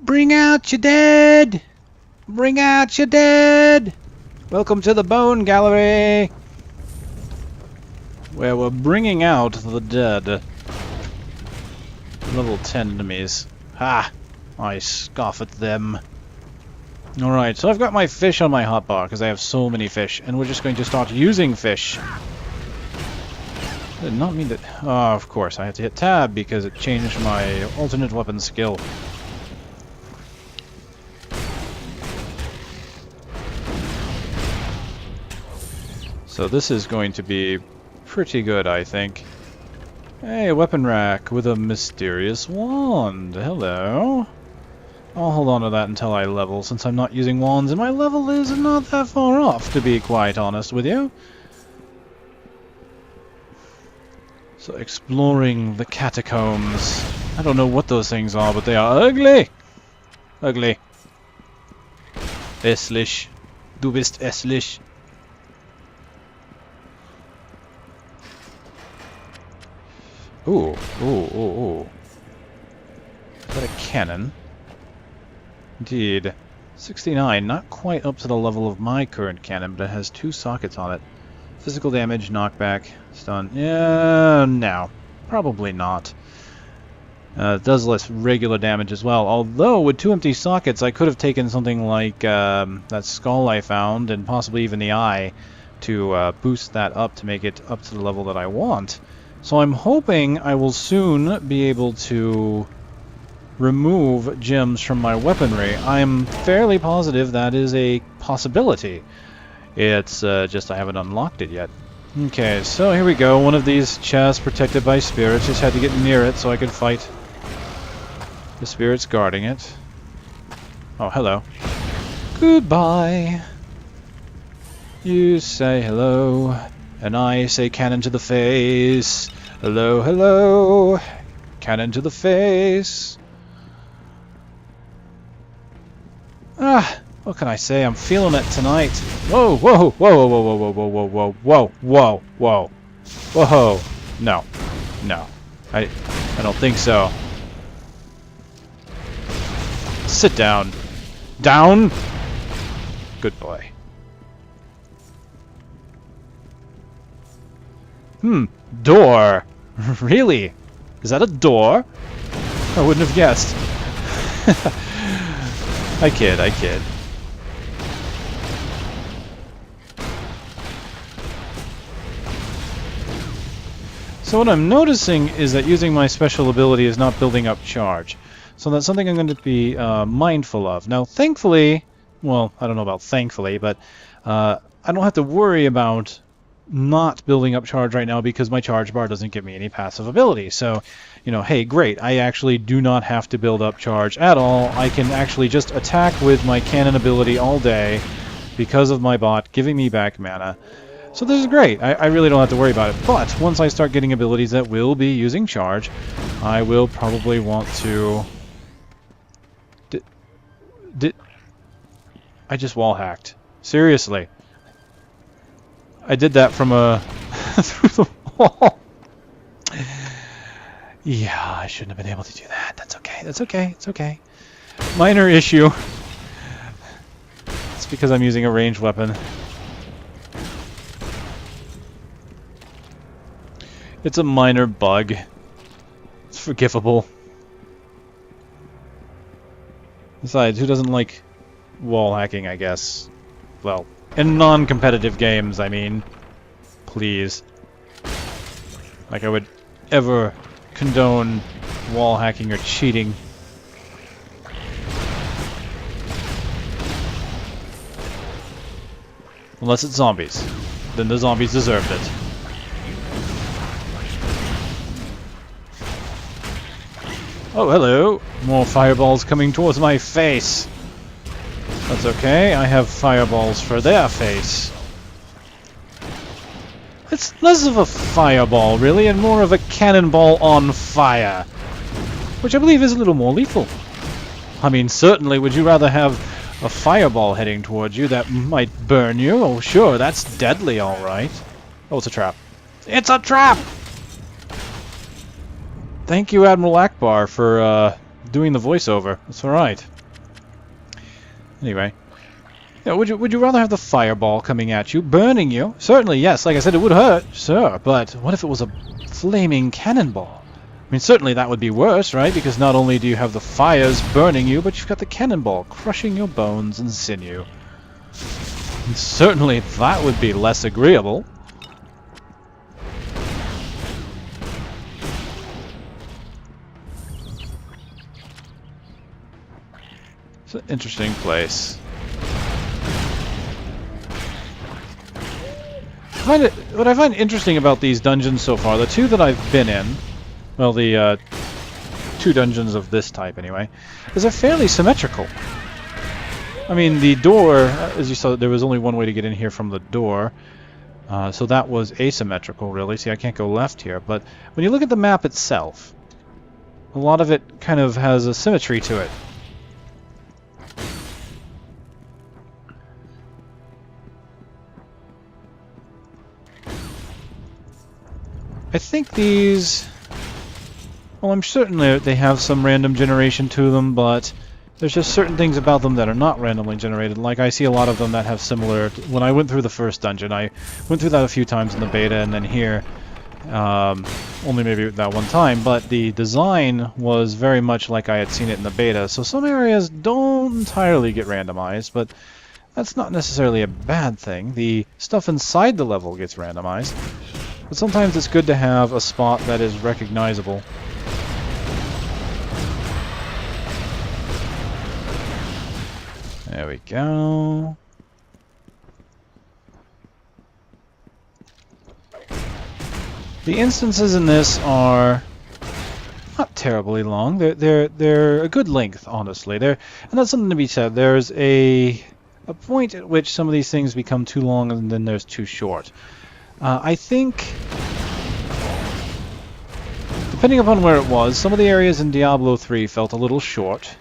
Bring out your dead! Bring out your dead! Welcome to the Bone Gallery! Where we're bringing out the dead. Level 10 enemies. Ha! I scoff at them. Alright, so I've got my fish on my hotbar because I have so many fish, and we're just going to start using fish. I did not mean that. Oh, of course, I had to hit tab because it changed my alternate weapon skill. So this is going to be pretty good, I think. Hey, a weapon rack with a mysterious wand. Hello. I'll hold on to that until I level, since I'm not using wands, and my level is not that far off, to be quite honest with you. So, exploring the catacombs. I don't know what those things are, but they are ugly! Ugly. Hässlich. Du bist hässlich. Ooh, ooh, ooh, ooh. Is that a cannon? Indeed. 69, not quite up to the level of my current cannon, but it has 2 sockets on it. Physical damage, knockback, stun. Yeah, no. Probably not. It does less regular damage as well. Although, with 2 empty sockets, I could have taken something like that skull I found, and possibly even the eye, to boost that up to make it up to the level that I want. So I'm hoping I will soon be able to remove gems from my weaponry. I'm fairly positive that is a possibility. It's just I haven't unlocked it yet. Okay, so here we go. One of these chests protected by spirits. Just had to get near it so I could fight the spirits guarding it. Oh, hello. Goodbye. You say hello. And I say cannon to the face. Hello, hello. Cannon to the face. Ah, what can I say? I'm feeling it tonight. Whoa, whoa, whoa, whoa, whoa, whoa, whoa, whoa, whoa, whoa, whoa, whoa, whoa. No, no, I don't think so. Sit down. Down. Good boy. Door? Really? Is that a door? I wouldn't have guessed. I kid, I kid. So what I'm noticing is that using my special ability is not building up charge. So that's something I'm going to be mindful of. Now, thankfully, well, I don't know about thankfully, but I don't have to worry about not building up charge right now because my charge bar doesn't give me any passive ability. So, you know, hey, great. I actually do not have to build up charge at all. I can actually just attack with my cannon ability all day because of my bot giving me back mana. So this is great. I really don't have to worry about it. But once I start getting abilities that will be using charge, I will probably want to... I just wall hacked. Seriously. I did that from through the wall. Yeah, I shouldn't have been able to do that. That's okay. That's okay. It's okay. Minor issue. It's because I'm using a ranged weapon. It's a minor bug. It's forgivable. Besides, who doesn't like wall hacking, I guess? Well, in non-competitive games, I mean. Please. Like I would ever condone wall hacking or cheating. Unless it's zombies. Then the zombies deserved it. Oh, hello. More fireballs coming towards my face. That's okay. I have fireballs for their face. It's less of a fireball, really, and more of a cannonball on fire. Which I believe is a little more lethal. I mean, certainly, would you rather have a fireball heading towards you that might burn you? Oh, sure, that's deadly, alright. Oh, it's a trap. It's a trap! Thank you, Admiral Akbar, for doing the voiceover. That's alright. Anyway. Yeah, would you rather have the fireball coming at you, burning you? Certainly, yes. Like I said, it would hurt, sure. But what if it was a flaming cannonball? I mean, certainly that would be worse, right? Because not only do you have the fires burning you, but you've got the cannonball crushing your bones and sinew. And certainly that would be less agreeable. It's an interesting place. What I find interesting about these dungeons so far, the two that I've been in, well, the two dungeons of this type anyway, is they're fairly symmetrical. I mean, the door, as you saw, there was only one way to get in here from the door, so that was asymmetrical, really. See, I can't go left here, but when you look at the map itself, a lot of it kind of has a symmetry to it. I think these... Well, I'm certain they have some random generation to them, but there's just certain things about them that are not randomly generated. Like, I see a lot of them that have similar... When I went through the first dungeon, I went through that a few times in the beta, and then here, only maybe that one time, but the design was very much like I had seen it in the beta. So some areas don't entirely get randomized, but that's not necessarily a bad thing. The stuff inside the level gets randomized. But sometimes it's good to have a spot that is recognizable. There we go. The instances in this are not terribly long. They're a good length, honestly. And that's something to be said. There's a point at which some of these things become too long, and then there's too short. I think, depending upon where it was, some of the areas in Diablo 3 felt a little short.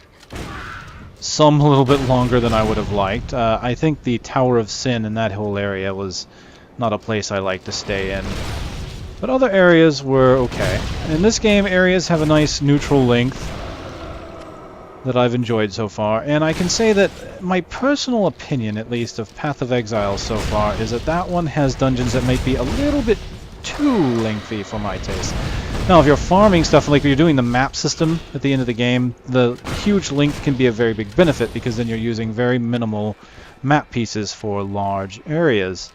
Some a little bit longer than I would have liked. I think the Tower of Sin in that whole area was not a place I like to stay in. But other areas were okay. In this game, areas have a nice neutral length that I've enjoyed so far, and I can say that my personal opinion, at least, of Path of Exile so far is that that one has dungeons that might be a little bit too lengthy for my taste. Now, if you're farming stuff, like you're doing the map system at the end of the game, the huge length can be a very big benefit, because then you're using very minimal map pieces for large areas.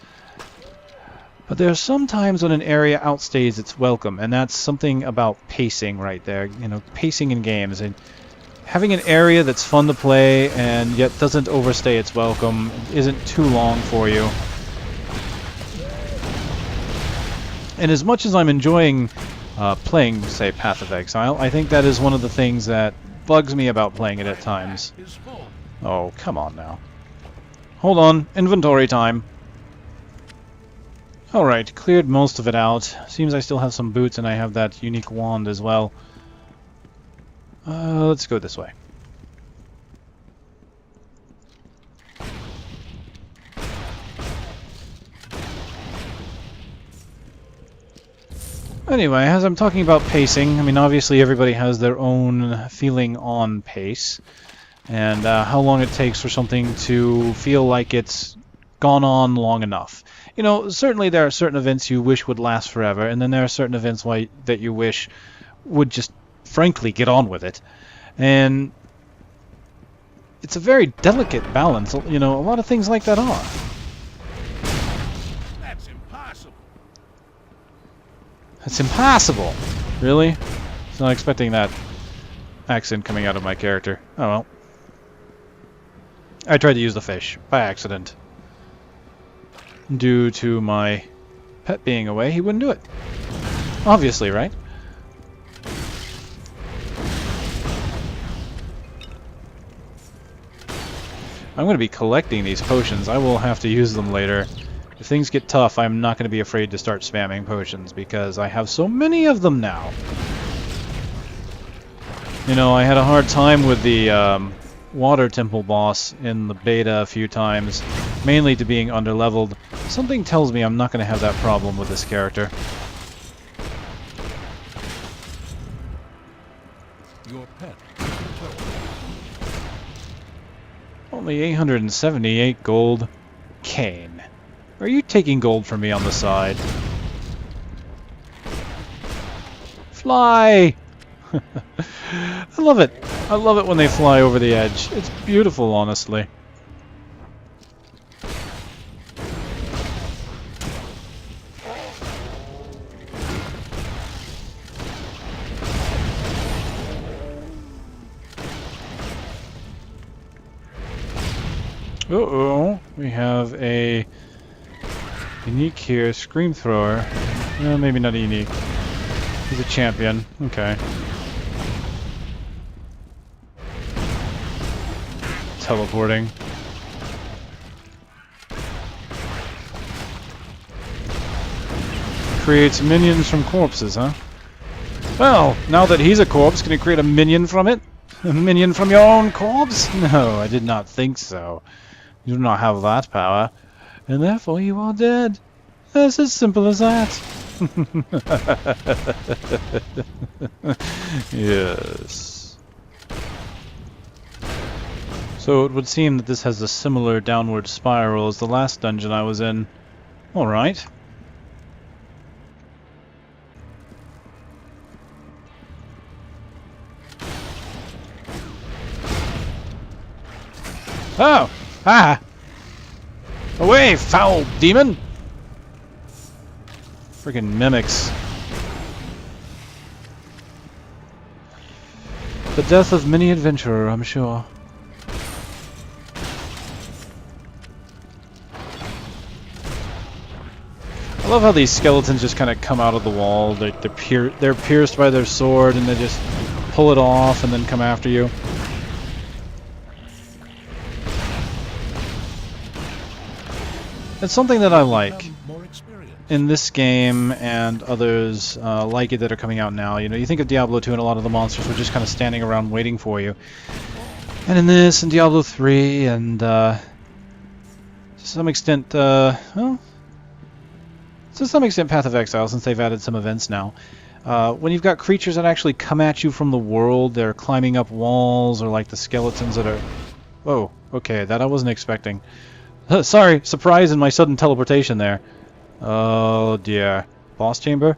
But there are some times when an area outstays its welcome, and that's something about pacing right there. You know, pacing in games, and having an area that's fun to play and yet doesn't overstay its welcome, isn't too long for you. And as much as I'm enjoying playing, say, Path of Exile, I think that is one of the things that bugs me about playing it at times. Oh, come on now. Hold on, inventory time. Alright, cleared most of it out. Seems I still have some boots, and I have that unique wand as well. Let's go this way. Anyway, as I'm talking about pacing, I mean, obviously everybody has their own feeling on pace, and how long it takes for something to feel like it's gone on long enough. You know, certainly there are certain events you wish would last forever, and then there are certain events that you wish would just, frankly, get on with it. And it's a very delicate balance. You know, a lot of things like that are. That's impossible. It's impossible. Really? I was not expecting that accent coming out of my character. Oh well. I tried to use the fish by accident. Due to my pet being away, he wouldn't do it. Obviously, right? I'm going to be collecting these potions. I will have to use them later. If things get tough, I'm not going to be afraid to start spamming potions, because I have so many of them now. You know, I had a hard time with the water temple boss in the beta a few times, mainly to being underleveled. Something tells me I'm not going to have that problem with this character. Your pet Only 878 gold. Kane. Are you taking gold from me on the side? Fly! I love it. I love it when they fly over the edge. It's beautiful, honestly. Uh-oh. We have a unique here. Scream Thrower. Maybe not unique. He's a champion. Okay. Teleporting. Creates minions from corpses, huh? Well, now that he's a corpse, can you create a minion from it? A minion from your own corpse? No, I did not think so. You do not have that power, and therefore you are dead. It's as simple as that. Yes. So it would seem that this has a similar downward spiral as the last dungeon I was in. Alright. Oh! Ah! Away, foul demon! Friggin' mimics. The death of many adventurer, I'm sure. I love how these skeletons just kind of come out of the wall. They're pierced by their sword, and they just pull it off and then come after you. It's something that I like in this game and others like it that are coming out now. You know, you think of Diablo 2 and a lot of the monsters were just kind of standing around waiting for you. And in this, and Diablo 3, and to some extent, well, to some extent Path of Exile, since they've added some events now. When you've got creatures that actually come at you from the world, they're climbing up walls, or like the skeletons that are... Whoa, okay, that I wasn't expecting. Sorry, surprise in my sudden teleportation there. Oh dear. Boss chamber?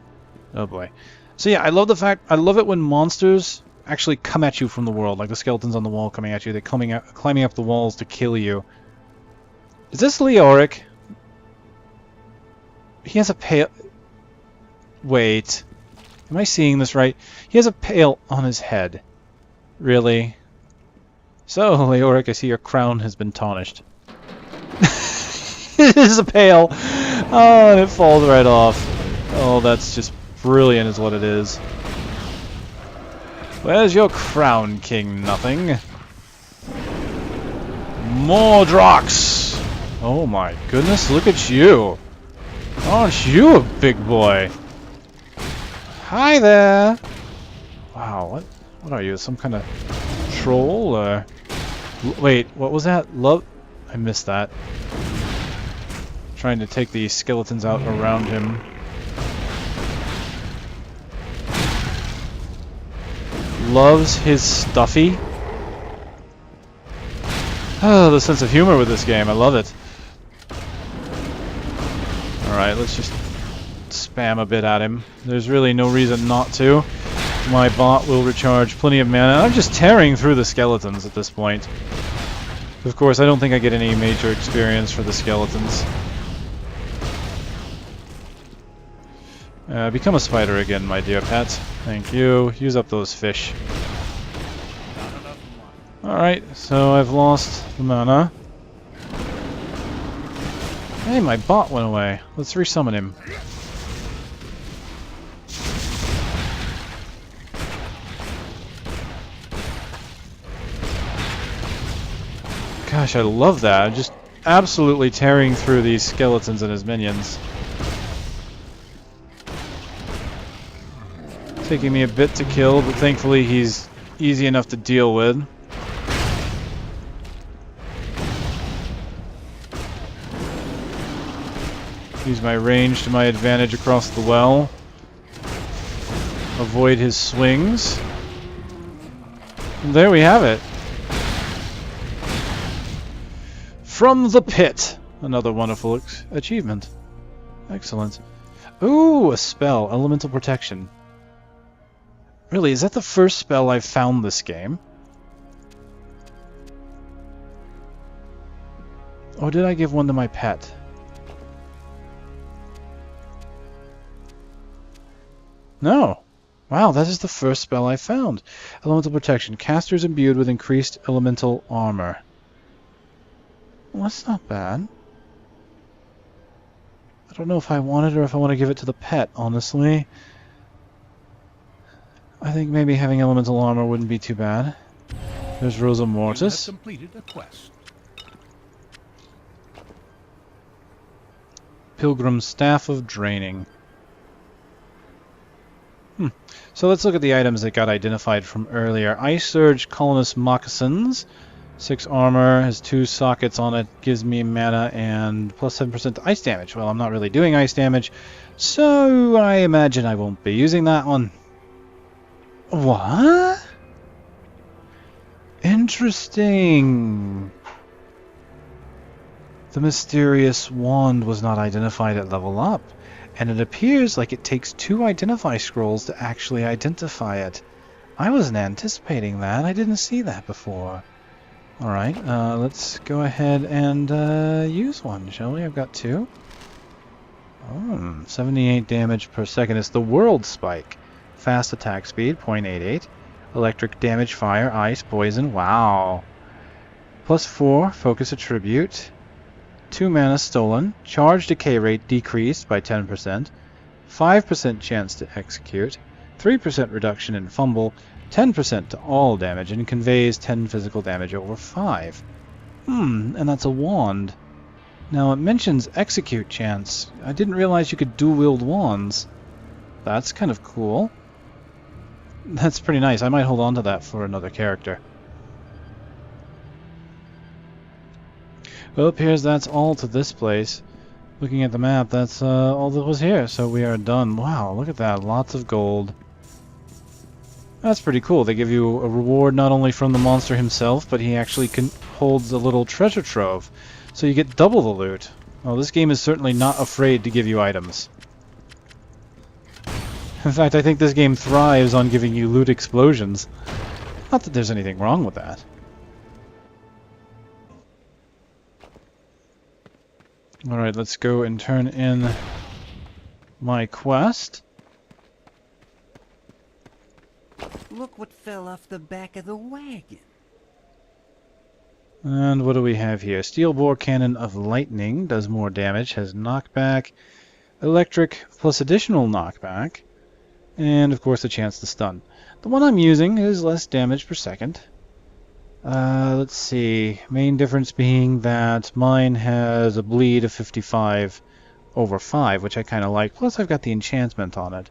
Oh boy. So yeah, I love it when monsters actually come at you from the world, like the skeletons on the wall coming at you. They're climbing up the walls to kill you. Is this Leroic? He has a pail... Wait. Am I seeing this right? He has a pail on his head. Really? So, Leroic, I see your crown has been tarnished. It is a pail! Oh, and it falls right off. Oh, that's just brilliant is what it is. Where's your crown, King Nothing? Mordrox! Oh my goodness, look at you! Aren't you a big boy? Hi there! Wow, what are you? Some kind of troll? Or... Wait, what was that? Love? I missed that. Trying to take the skeletons out around him. Loves his Stuffy. Oh, the sense of humor with this game. I love it. Alright, let's just spam a bit at him. There's really no reason not to. My bot will recharge plenty of mana. I'm just tearing through the skeletons at this point. Of course, I don't think I get any major experience for the skeletons. Become a spider again, my dear pet. Thank you. Use up those fish. Alright, so I've lost the mana. Hey, my bot went away. Let's resummon him. Gosh, I love that. Just absolutely tearing through these skeletons and his minions. Taking me a bit to kill, but thankfully he's easy enough to deal with. Use my range to my advantage across the well. Avoid his swings. And there we have it. From the pit! Another wonderful achievement. Excellent. Ooh, a spell. Elemental protection. Really, is that the first spell I've found this game? Or did I give one to my pet? No. Wow, that is the first spell I found. Elemental protection. Casters imbued with increased elemental armor. Well, that's not bad. I don't know if I want it or if I want to give it to the pet, honestly. I think maybe having elemental armor wouldn't be too bad. There's Rosa Mortis. You have completed a quest. Pilgrim's Staff of Draining. So let's look at the items that got identified from earlier. Ice Surge Colonist Moccasins. 6 armor, has 2 sockets on it, gives me mana and plus 7% to ice damage. Well, I'm not really doing ice damage, so I imagine I won't be using that one. What? Interesting. The mysterious wand was not identified at level up, and it appears like it takes 2 identify scrolls to actually identify it. I wasn't anticipating that. I didn't see that before. Alright, let's go ahead and use one, shall we? I've got 2. 78 damage per second. It's the World Spike. Fast attack speed, 0.88. Electric damage, fire, ice, poison. Wow. Plus 4, focus attribute. 2 mana stolen. Charge decay rate decreased by 10%. 5% chance to execute. 3% reduction in fumble. 10% to all damage, and conveys 10 physical damage over 5. And that's a wand. Now it mentions execute chance. I didn't realize you could dual-wield wands. That's kind of cool. That's pretty nice. I might hold on to that for another character. Well, it appears that's all to this place. Looking at the map, that's all that was here, so we are done. Wow, look at that. Lots of gold. That's pretty cool. They give you a reward not only from the monster himself, but he actually holds a little treasure trove. So you get double the loot. Well, this game is certainly not afraid to give you items. In fact, I think this game thrives on giving you loot explosions. Not that there's anything wrong with that. Alright, let's go and turn in my quest. Look what fell off the back of the wagon. And what do we have here? Steel Bore Cannon of Lightning does more damage, has knockback, electric plus additional knockback, and of course a chance to stun. The one I'm using is less damage per second. Let's see. Main difference being that mine has a bleed of 55 over 5, which I kind of like. Plus I've got the enchantment on it.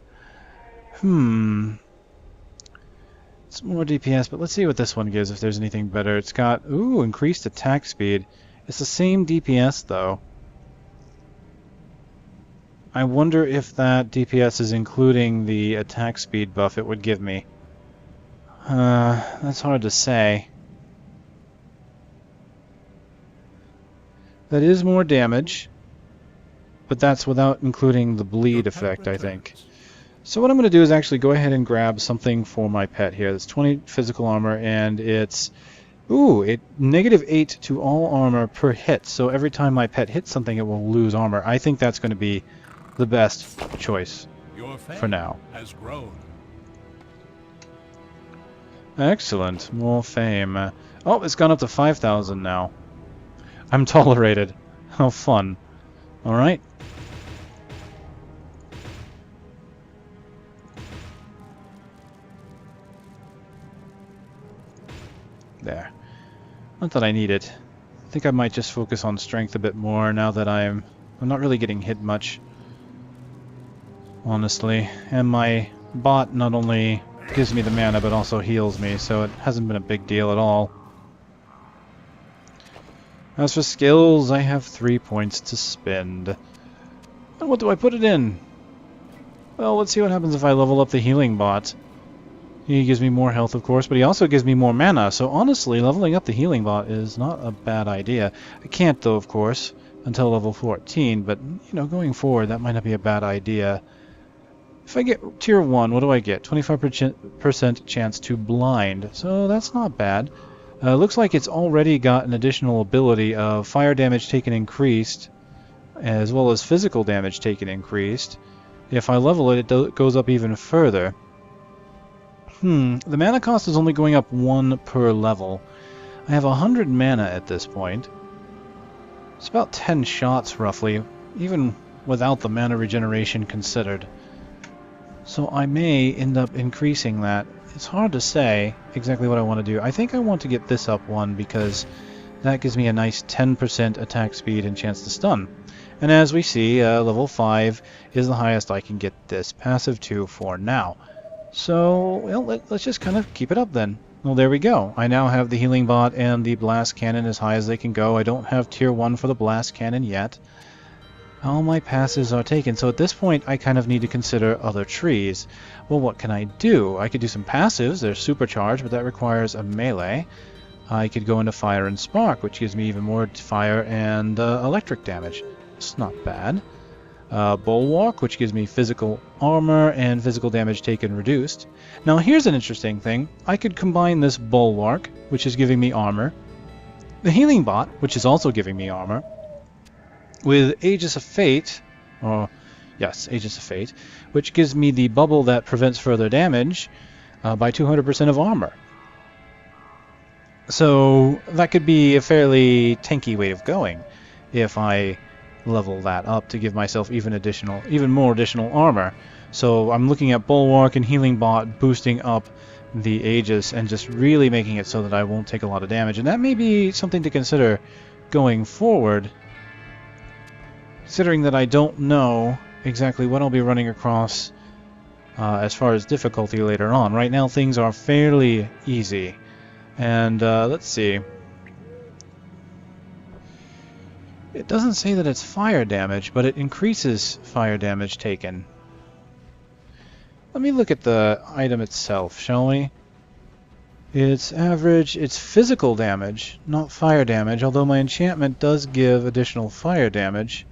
It's more DPS, but let's see what this one gives if there's anything better. It's got, increased attack speed. It's the same DPS, though. I wonder if that DPS is including the attack speed buff it would give me. That's hard to say. That is more damage, but that's without including the bleed effect, I think. So what I'm going to do is actually go ahead and grab something for my pet here. It's 20 physical armor, and it's -8 to all armor per hit. So every time my pet hits something, it will lose armor. I think that's going to be the best choice for now. Has grown. Excellent. More fame. Oh, it's gone up to 5,000 now. I'm tolerated. How fun. Alright. There. Not that I need it. I think I might just focus on strength a bit more now that I'm not really getting hit much. Honestly. And my bot not only gives me the mana but also heals me, so it hasn't been a big deal at all. As for skills, I have 3 points to spend. And what do I put it in? Well, let's see what happens if I level up the healing bot. He gives me more health, of course, but he also gives me more mana. So honestly, leveling up the healing bot is not a bad idea. I can't, though, of course, until level 14, but, you know, going forward, that might not be a bad idea. If I get tier 1, what do I get? 25% chance to blind, so that's not bad. Looks like it's already got an additional ability of fire damage taken increased, as well as physical damage taken increased. If I level it, it goes up even further. The mana cost is only going up 1 per level. I have 100 mana at this point. It's about 10 shots, roughly, even without the mana regeneration considered. So I may end up increasing that. It's hard to say exactly what I want to do. I think I want to get this up 1 because that gives me a nice 10% attack speed and chance to stun. And as we see, level 5 is the highest I can get this passive to for now. So, well, let's just kind of keep it up then. Well, there we go. I now have the healing bot and the blast cannon as high as they can go. I don't have tier 1 for the blast cannon yet. All my passes are taken, so at this point I kind of need to consider other trees. Well, what can I do? I could do some passives. They're supercharged, but that requires a melee. I could go into Fire and Spark, which gives me even more fire and electric damage. It's not bad. Bulwark, which gives me physical armor and physical damage taken reduced. Now here's an interesting thing. I could combine this Bulwark, which is giving me armor, the Healing Bot, which is also giving me armor, with Aegis of Fate, or yes, Aegis of Fate, which gives me the bubble that prevents further damage by 200% of armor. So that could be a fairly tanky way of going if I level that up to give myself even more additional armor. So I'm looking at Bulwark and Healing Bot boosting up the Aegis and just really making it so that I won't take a lot of damage. And that may be something to consider going forward, considering that I don't know exactly what I'll be running across as far as difficulty later on. Right now things are fairly easy. And let's see. It doesn't say that it's fire damage, but it increases fire damage taken. Let me look at the item itself, shall we? It's average, it's physical damage, not fire damage, although my enchantment does give additional fire damage.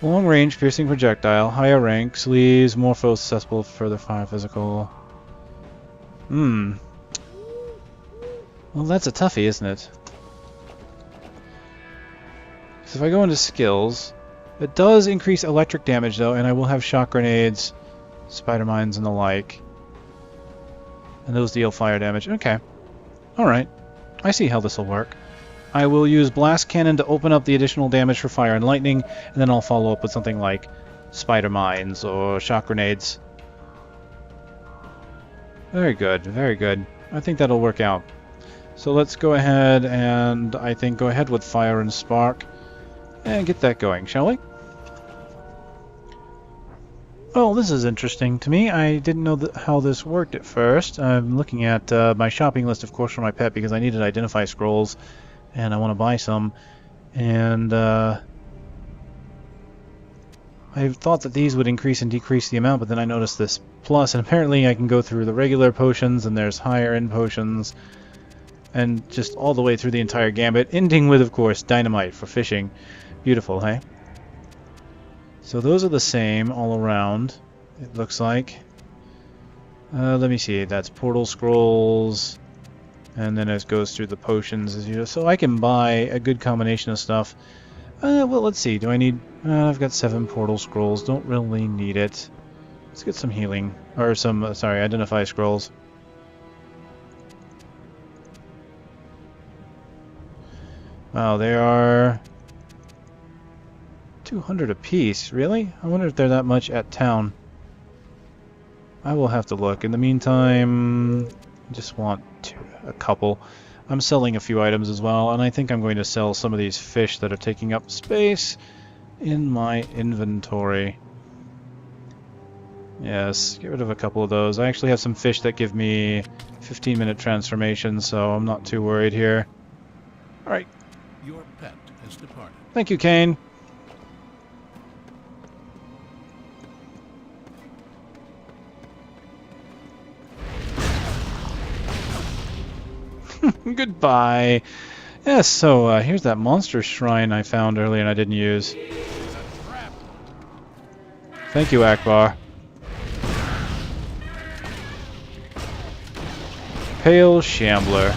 Long range, piercing projectile, higher ranks, leaves more foes susceptible to further fire physical. Well, that's a toughie, isn't it? So if I go into skills, it does increase electric damage though, and I will have shock grenades, spider mines, and the like. And those deal fire damage. Okay. Alright. I see how this will work. I will use blast cannon to open up the additional damage for fire and lightning, and then I'll follow up with something like spider mines or shock grenades. Very good, very good. I think that'll work out. So let's go ahead and I think go ahead with Fire and Spark and get that going, shall we? Well, this is interesting to me. I didn't know how this worked at first. I'm looking at my shopping list, of course, for my pet because I needed identify scrolls and I want to buy some. And I thought that these would increase and decrease the amount, but then I noticed this plus, and apparently I can go through the regular potions and there's higher end potions and just all the way through the entire gambit, ending with, of course, dynamite for fishing. Beautiful, hey? So those are the same all around, it looks like. Let me see, that's portal scrolls, and then it goes through the potions as usual. So I can buy a good combination of stuff. Well, let's see, do I need... I've got 7 portal scrolls, don't really need it. Let's get some healing, or some, sorry, identify scrolls. Wow, they are 200 apiece, really? I wonder if they're that much at town. I will have to look. In the meantime, I just want a couple. I'm selling a few items as well, and I think I'm going to sell some of these fish that are taking up space in my inventory. Yes, get rid of a couple of those. I actually have some fish that give me 15-minute transformation, so I'm not too worried here. Alright. Your pet has departed. Thank you, Kane. Goodbye. Yes, so here's that monster shrine I found earlier and I didn't use. Thank you, Akbar. Pail Shambler.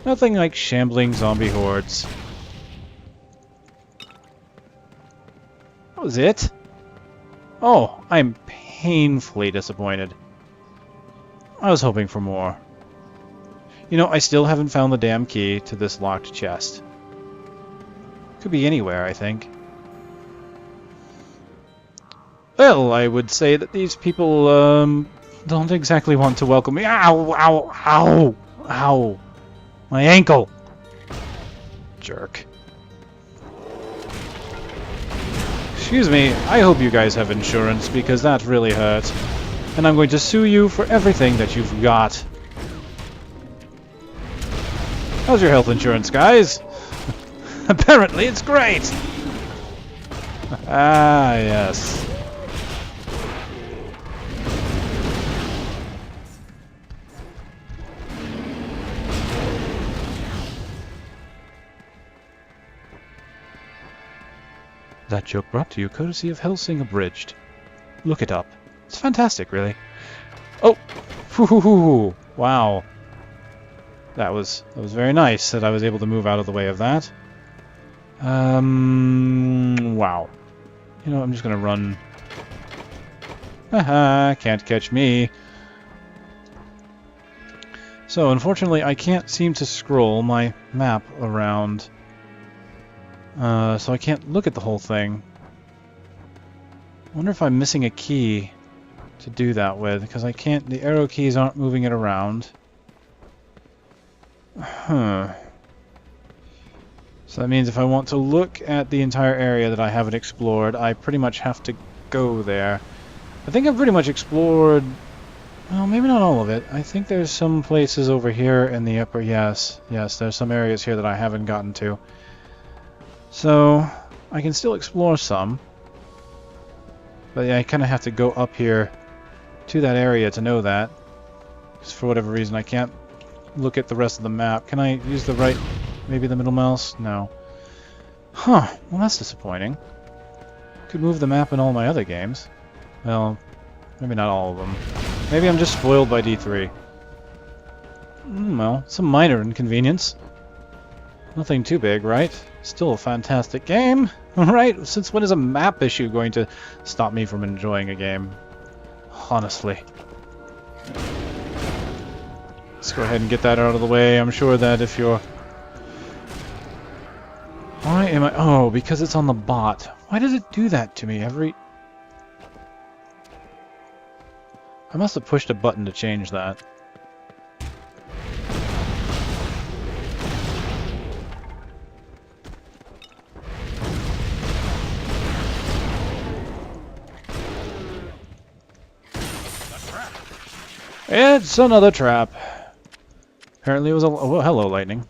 Nothing like shambling zombie hordes. That was it? Oh, I'm painfully disappointed. I was hoping for more. You know, I still haven't found the damn key to this locked chest. Could be anywhere, I think. Well, I would say that these people, don't exactly want to welcome me. Ow! Ow! Ow! Ow! My ankle! Jerk. Excuse me, I hope you guys have insurance, because that really hurt. And I'm going to sue you for everything that you've got. How's your health insurance, guys? Apparently it's great! Ah, yes. That joke brought to you courtesy of Helsing Abridged. Look it up. It's fantastic, really. Oh! Hoo-hoo-hoo! Wow. That was very nice that I was able to move out of the way of that. Wow. You know, I'm just gonna run. Haha, can't catch me. So, unfortunately, I can't seem to scroll my map around. So I can't look at the whole thing. I wonder if I'm missing a key to do that with, because I can't, the arrow keys aren't moving it around. Huh. So that means if I want to look at the entire area that I haven't explored, I pretty much have to go there. I think I've pretty much explored, well, maybe not all of it. I think there's some places over here in the upper, yes, there's some areas here that I haven't gotten to. So, I can still explore some. But yeah, I kind of have to go up here to that area to know that. Because for whatever reason I can't look at the rest of the map. Can I use the right, maybe the middle mouse? No. Huh, well that's disappointing. Could move the map in all my other games. Well, maybe not all of them. Maybe I'm just spoiled by D3. Well, some minor inconvenience. Nothing too big, right? Still a fantastic game, right? Since when is a map issue going to stop me from enjoying a game? Honestly. Let's go ahead and get that out of the way. I'm sure that if you're... Why am I... Oh, because it's on the bot. Why does it do that to me every... I must have pushed a button to change that. It's another trap. Apparently it was a... Oh, hello, lightning.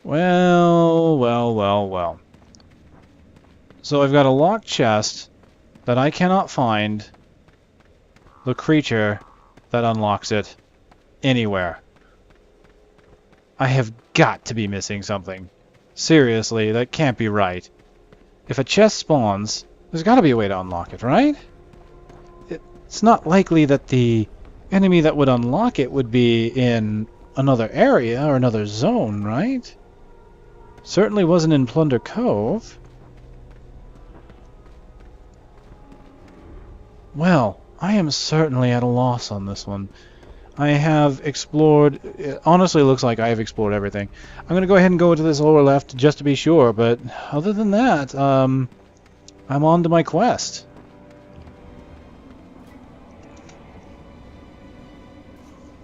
Well. So I've got a locked chest that I cannot find the creature that unlocks it anywhere. I have got to be missing something. Seriously, that can't be right. If a chest spawns, there's got to be a way to unlock it, right? It's not likely that the enemy that would unlock it would be in another area or another zone, right? Certainly wasn't in Plunder Cove. Well, I am certainly at a loss on this one. I have explored... It honestly looks like I have explored everything. I'm going to go ahead and go to this lower left just to be sure, but other than that, I'm on to my quest.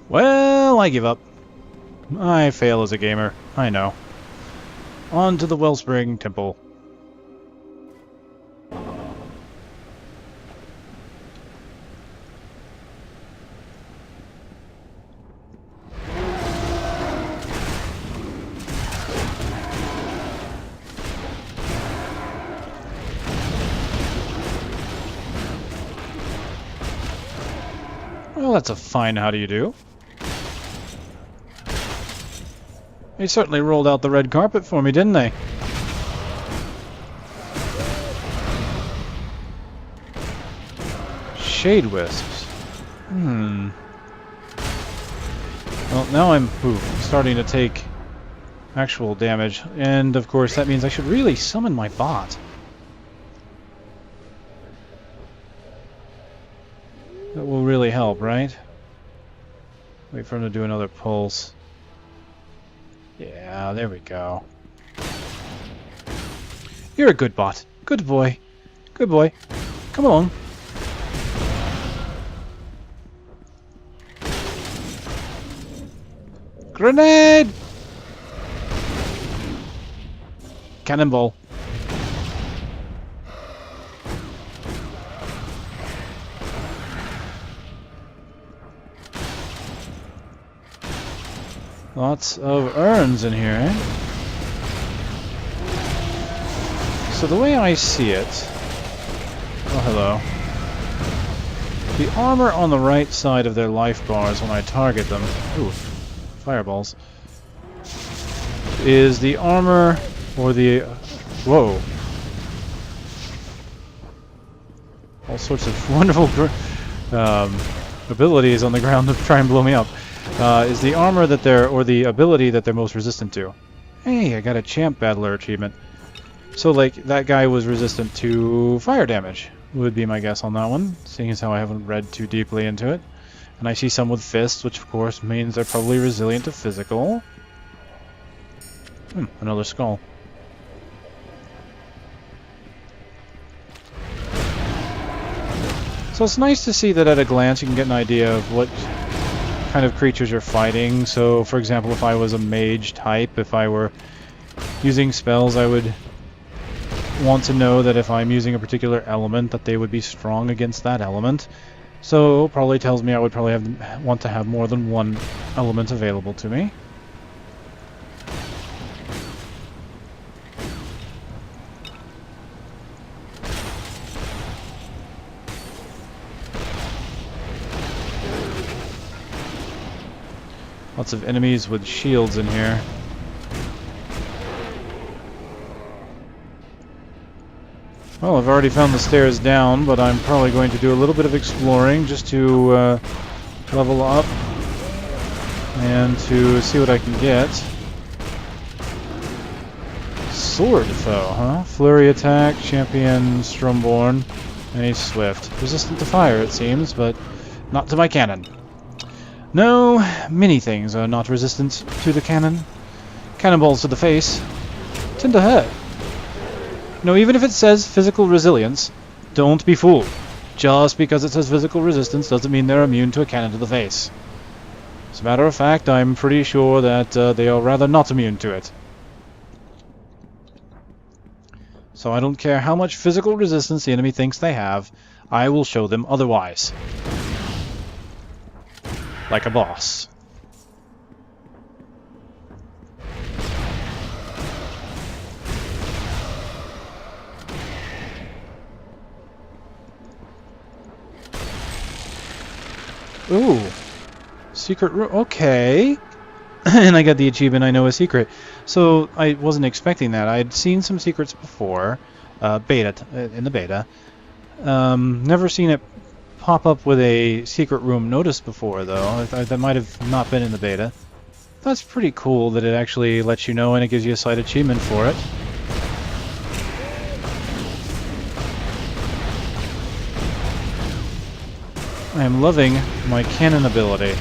Well, I give up. I fail as a gamer. I know. On to the Wellspring Temple. Well, that's a fine how do you do. They certainly rolled out the red carpet for me, didn't they? Shade wisps. Well, now I'm starting to take actual damage, and of course that means I should really summon my bot. That will really help, right? Wait for him to do another pulse. Yeah, there we go. You're a good bot. Good boy. Good boy. Come along. Grenade! Cannonball. Lots of urns in here, eh? So the way I see it... Oh, hello. The armor on the right side of their life bars when I target them... Ooh, fireballs. Is the armor... or the... whoa. All sorts of wonderful abilities on the ground to try and blow me up. Is the armor that they're... or the ability that they're most resistant to. Hey, I got a champ battler achievement. So, like, that guy was resistant to fire damage, would be my guess on that one, seeing as how I haven't read too deeply into it. And I see some with fists, which of course means they're probably resilient to physical. Another skull. So it's nice to see that at a glance you can get an idea of what kind of creatures you're fighting. So, for example, if I was a mage type, if I were using spells, I would want to know that if I'm using a particular element, that they would be strong against that element. So, probably tells me I would probably want to have more than one element available to me. Lots of enemies with shields in here. Well, I've already found the stairs down, but I'm probably going to do a little bit of exploring just to level up and to see what I can get. Sword foe, huh? Flurry attack, champion Stromborn, and he's swift. Resistant to fire, it seems, but not to my cannon. No, many things are not resistant to the cannon. Cannonballs to the face tend to hurt. No, even if it says physical resilience, don't be fooled. Just because it says physical resistance doesn't mean they're immune to a cannon to the face. As a matter of fact, I'm pretty sure that they are rather not immune to it. So I don't care how much physical resistance the enemy thinks they have, I will show them otherwise. Like a boss. Ooh. Secret room. Okay. And I got the achievement, I know a secret. So I wasn't expecting that. I had seen some secrets before. In the beta. Never seen it pop up with a secret room notice before, though. That might have not been in the beta. That's pretty cool that it actually lets you know and it gives you a slight achievement for it. I am loving my cannon ability.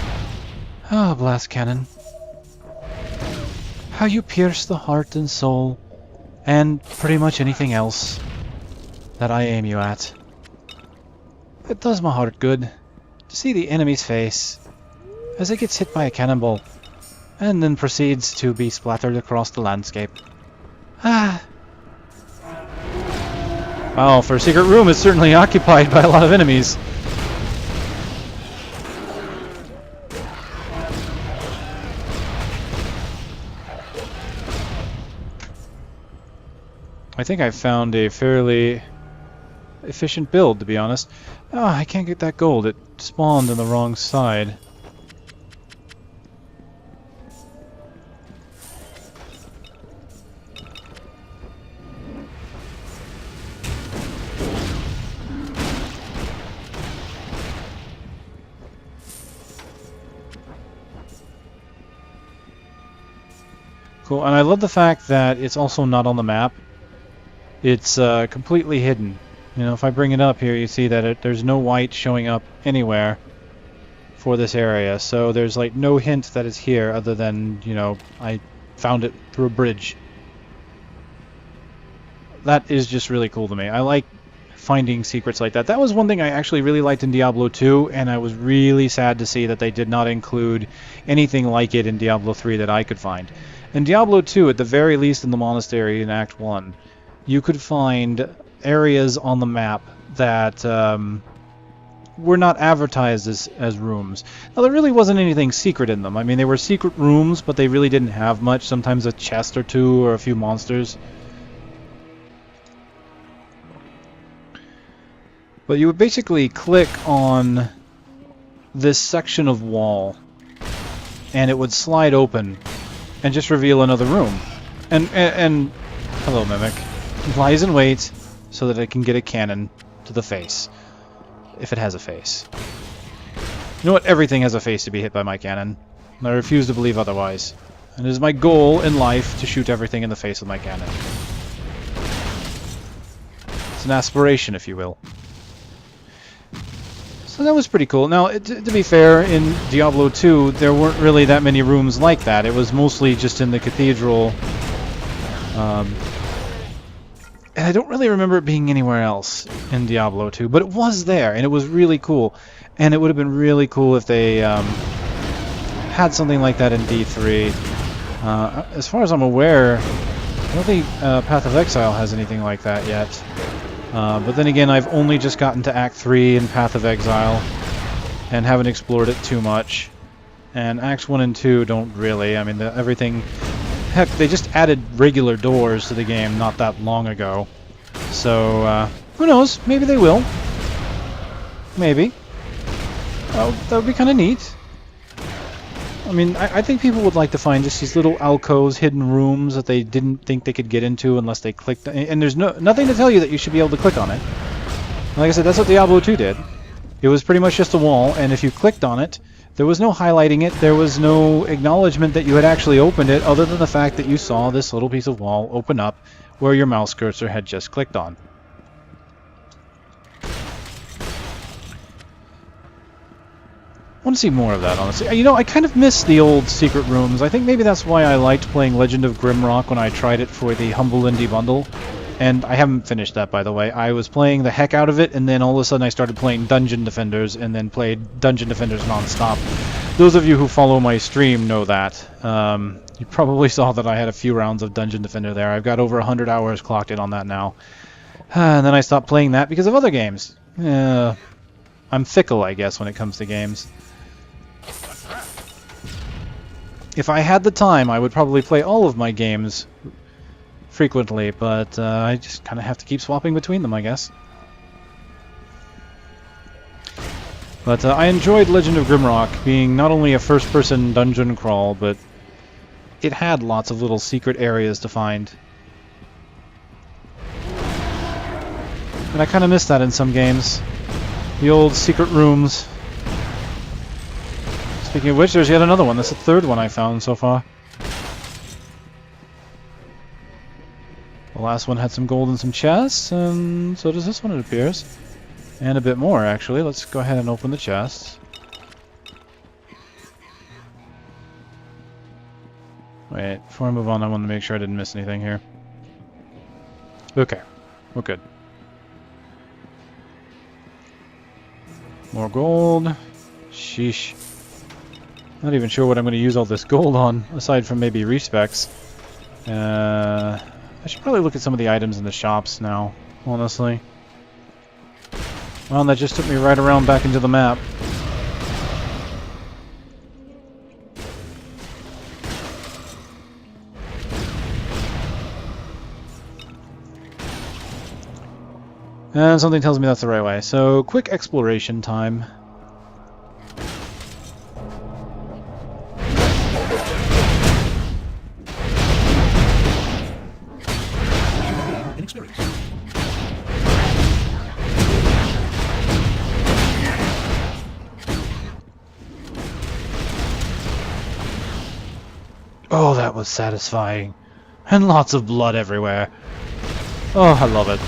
Ah, blast cannon. How you pierce the heart and soul, and pretty much anything else that I aim you at. It does my heart good to see the enemy's face as it gets hit by a cannonball, and then proceeds to be splattered across the landscape. Ah. Wow, for a secret room, it's certainly occupied by a lot of enemies. I think I found a fairly efficient build, to be honest. Oh, I can't get that gold. It spawned on the wrong side. Cool, and I love the fact that it's also not on the map. It's completely hidden. You know, if I bring it up here, you see that there's no white showing up anywhere for this area. So there's like no hint that it's here other than, you know, I found it through a bridge. That is just really cool to me. I like finding secrets like that. That was one thing I actually really liked in Diablo 2, and I was really sad to see that they did not include anything like it in Diablo 3 that I could find. In Diablo 2, at the very least in the monastery in Act 1, you could find areas on the map that were not advertised as rooms. Now, there really wasn't anything secret in them. I mean, they were secret rooms, but they really didn't have much. Sometimes a chest or two or a few monsters. But you would basically click on this section of wall, and it would slide open and just reveal another room. And hello, Mimic. It lies in wait so that it can get a cannon to the face, if it has a face. You know what? Everything has a face to be hit by my cannon, and I refuse to believe otherwise. And it is my goal in life to shoot everything in the face with my cannon. It's an aspiration, if you will. So that was pretty cool. Now, to be fair, in Diablo 2, there weren't really that many rooms like that. It was mostly just in the cathedral. And I don't really remember it being anywhere else in Diablo 2, but it was there, and it was really cool. And it would have been really cool if they had something like that in D3. As far as I'm aware, I don't think Path of Exile has anything like that yet. But then again, I've only just gotten to Act 3 in Path of Exile, and haven't explored it too much. And Acts 1 and 2 don't really. I mean, everything... Heck, they just added regular doors to the game not that long ago. So, who knows? Maybe they will. Maybe. That would be kind of neat. I mean, I think people would like to find just these little alcoves, hidden rooms that they didn't think they could get into unless they clicked. And there's nothing to tell you that you should be able to click on it. Like I said, that's what Diablo 2 did. It was pretty much just a wall, and if you clicked on it, there was no highlighting it, there was no acknowledgement that you had actually opened it, other than the fact that you saw this little piece of wall open up where your mouse cursor had just clicked on. I want to see more of that, honestly. You know, I kind of miss the old secret rooms. I think maybe that's why I liked playing Legend of Grimrock when I tried it for the Humble Indie Bundle. And I haven't finished that, by the way. I was playing the heck out of it, and then all of a sudden I started playing Dungeon Defenders, and then played Dungeon Defenders non-stop. Those of you who follow my stream know that. You probably saw that I had a few rounds of Dungeon Defender there. I've got over 100 hours clocked in on that now. And then I stopped playing that because of other games. I'm fickle, I guess, when it comes to games. If I had the time, I would probably play all of my games frequently, but I just kind of have to keep swapping between them, I guess. But I enjoyed Legend of Grimrock being not only a first-person dungeon crawl, but it had lots of little secret areas to find. And I kind of miss that in some games. The old secret rooms. Speaking of which, there's yet another one. That's the third one I found so far. The last one had some gold and some chests, and so does this one, it appears. And a bit more, actually. Let's go ahead and open the chests. Wait, before I move on, I want to make sure I didn't miss anything here. Okay, we're good. More gold. Sheesh. Not even sure what I'm going to use all this gold on, aside from maybe respecs. I should probably look at some of the items in the shops now, honestly. Well, that just took me right around back into the map. And something tells me that's the right way. So, quick exploration time. Inexperience. Oh, that was satisfying. And lots of blood everywhere. Oh, I love it.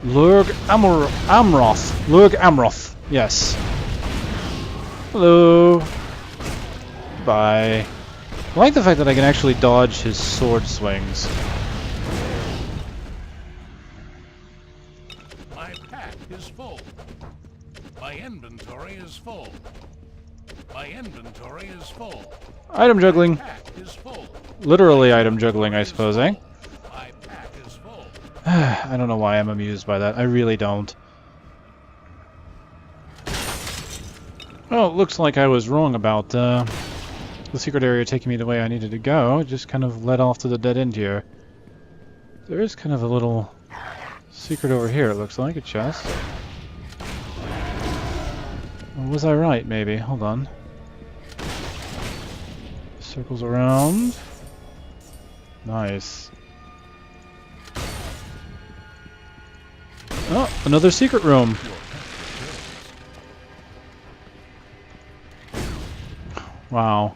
Lurg Amroth. Lurg Amroth. Yes. Hello. Bye. I like the fact that I can actually dodge his sword swings. My pack is full. My inventory is full. My inventory is full. Item juggling. Pack is full. Literally item juggling, I suppose, eh? My pack is full. I don't know why I'm amused by that. I really don't. Well, it looks like I was wrong about the secret area taking me the way I needed to go. It just kind of led off to the dead end here. There is kind of a little secret over here, it looks like, a chest. Or was I right, maybe? Hold on. Circles around. Nice. Oh, another secret room. Wow.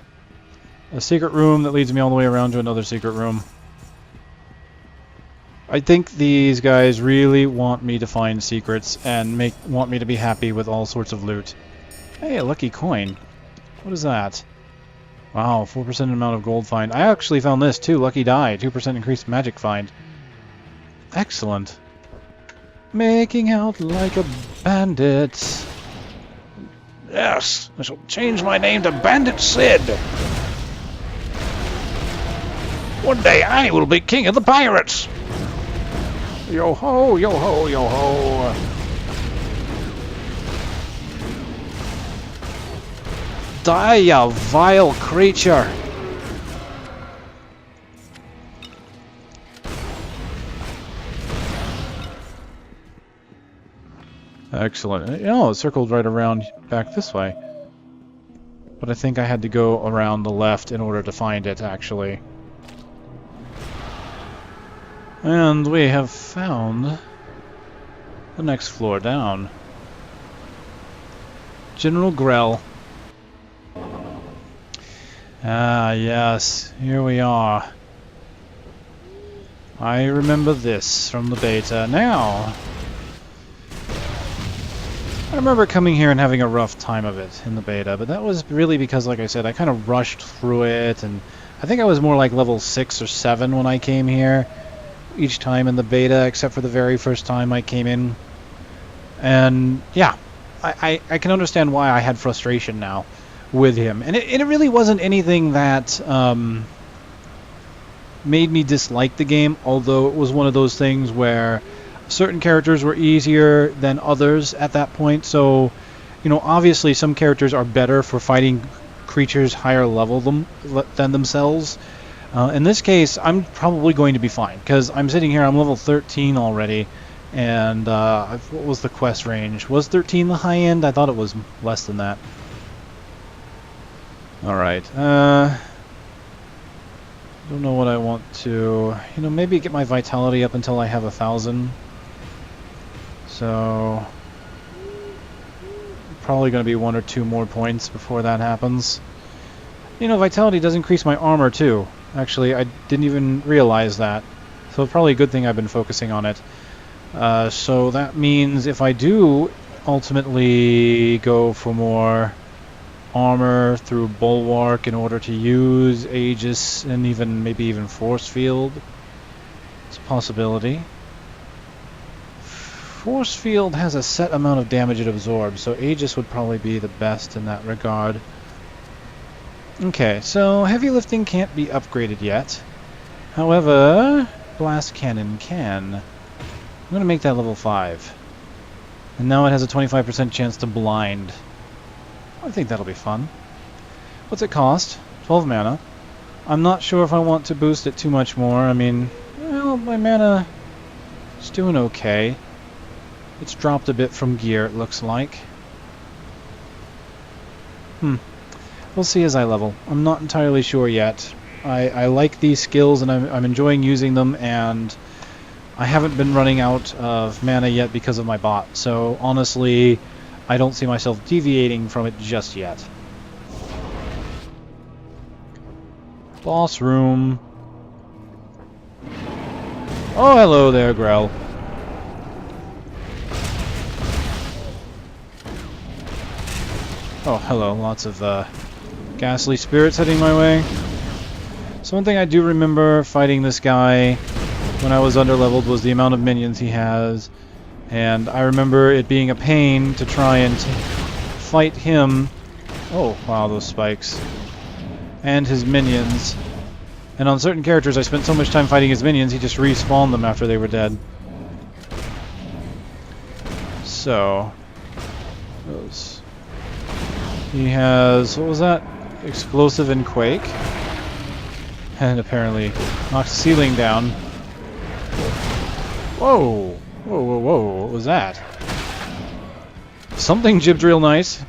A secret room that leads me all the way around to another secret room. I think these guys really want me to find secrets and want me to be happy with all sorts of loot. Hey, a lucky coin. What is that? Wow, 4% amount of gold find. I actually found this too, lucky die, 2% increased magic find. Excellent. Making out like a bandit. Yes, I shall change my name to Bandit Sid. One day I will be king of the pirates. Yo ho, yo ho, yo ho. Die, you vile creature. Excellent. Oh, it circled right around back this way. But I think I had to go around the left in order to find it, actually. And we have found the next floor down. General Grell. Ah, yes. Here we are. I remember this from the beta. Now, I remember coming here and having a rough time of it in the beta, but that was really because, like I said, I kind of rushed through it, and I think I was more like level 6 or 7 when I came here, each time in the beta, except for the very first time I came in. And, yeah, I can understand why I had frustration now with him. And it really wasn't anything that made me dislike the game, although it was one of those things where certain characters were easier than others at that point. So, you know, obviously some characters are better for fighting creatures higher level than themselves. In this case, I'm probably going to be fine, because I'm sitting here, I'm level 13 already, and what was the quest range? Was 13 the high end? I thought it was less than that. Alright, don't know what I want to, you know, maybe get my vitality up until I have 1,000. So, probably going to be 1 or 2 more points before that happens. You know, vitality does increase my armor too. Actually, I didn't even realize that. So it's probably a good thing I've been focusing on it. So that means if I do ultimately go for more armor through Bulwark in order to use Aegis and maybe even Force Field, it's a possibility. Force Field has a set amount of damage it absorbs, so Aegis would probably be the best in that regard. Okay, so heavy lifting can't be upgraded yet. However, blast cannon can. I'm going to make that level 5. And now it has a 25% chance to blind. I think that'll be fun. What's it cost? 12 mana. I'm not sure if I want to boost it too much more. I mean, well, my mana is doing okay. It's dropped a bit from gear, it looks like. We'll see as I level. I'm not entirely sure yet. I like these skills and I'm enjoying using them, and I haven't been running out of mana yet because of my bot. So honestly, I don't see myself deviating from it just yet. Boss room. Oh, hello there, Grell. Oh, hello. Lots of ghastly spirits heading my way. So one thing I do remember fighting this guy when I was underleveled was the amount of minions he has. And I remember it being a pain to try and fight him. Oh, wow, those spikes. And his minions. And on certain characters I spent so much time fighting his minions, he just respawned them after they were dead. So, those. He has, what was that? Explosive and Quake. And apparently knocked the ceiling down. Whoa! Whoa, whoa, whoa, what was that? Something jibbed real nice.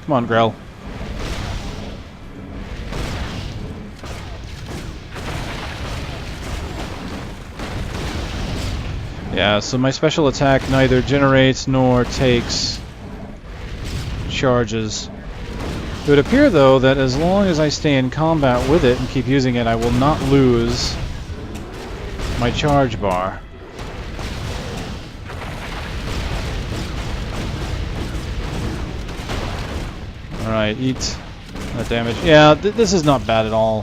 Come on, Grell. Yeah, so my special attack neither generates nor takes charges. It would appear, though, that as long as I stay in combat with it and keep using it, I will not lose my charge bar. Alright, eat that damage. Yeah, this is not bad at all.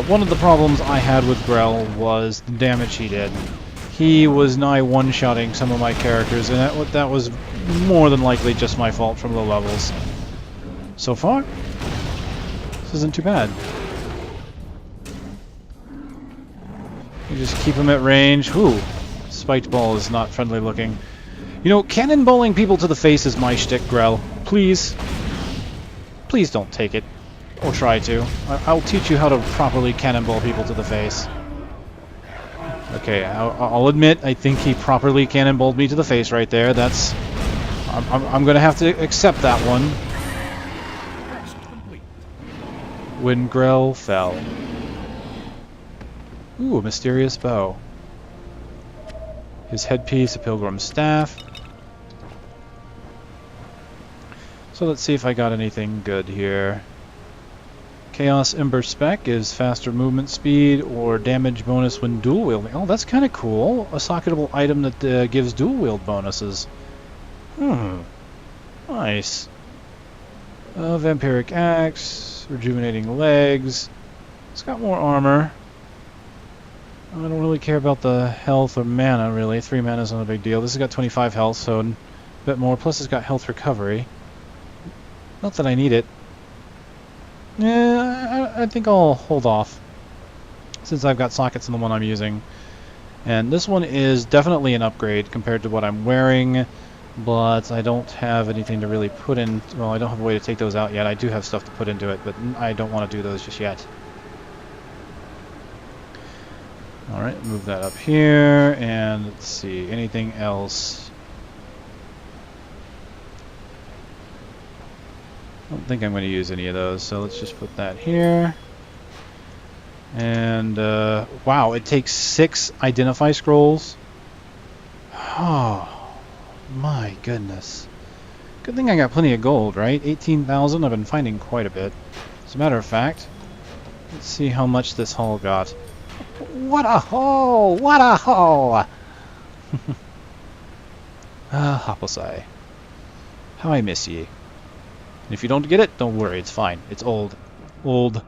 One of the problems I had with Grell was the damage he did. He was nigh one-shotting some of my characters, and that was more than likely just my fault from low levels. So far, this isn't too bad. You just keep him at range. Ooh, spiked ball is not friendly looking. You know, cannonballing people to the face is my shtick, Grell. Please. Please don't take it. Or try to. I'll teach you how to properly cannonball people to the face. Okay, I'll admit, I think he properly cannonballed me to the face right there. That's... I'm gonna have to accept that one. When Grell fell. Ooh, a mysterious bow. His headpiece, a pilgrim's staff. So let's see if I got anything good here. Chaos Ember Spec is faster movement speed or damage bonus when dual wielding. Oh, that's kind of cool. A socketable item that gives dual wield bonuses. Nice. Vampiric Axe, rejuvenating legs. It's got more armor. I don't really care about the health or mana, really. 3 mana is not a big deal. This has got 25 health, so a bit more. Plus it's got health recovery. Not that I need it. Yeah, I think I'll hold off, since I've got sockets in the one I'm using. And this one is definitely an upgrade compared to what I'm wearing, but I don't have anything to really put in. Well, I don't have a way to take those out yet. I do have stuff to put into it, but I don't want to do those just yet. Alright, move that up here, and let's see, anything else? I don't think I'm going to use any of those, so let's just put that here. And, wow, it takes 6 identify scrolls. Oh, my goodness. Good thing I got plenty of gold, right? 18,000, I've been finding quite a bit. As a matter of fact, let's see how much this haul got. What a haul! What a haul! Hopplesai. How I miss ye. And if you don't get it, don't worry, it's fine. It's old. Old.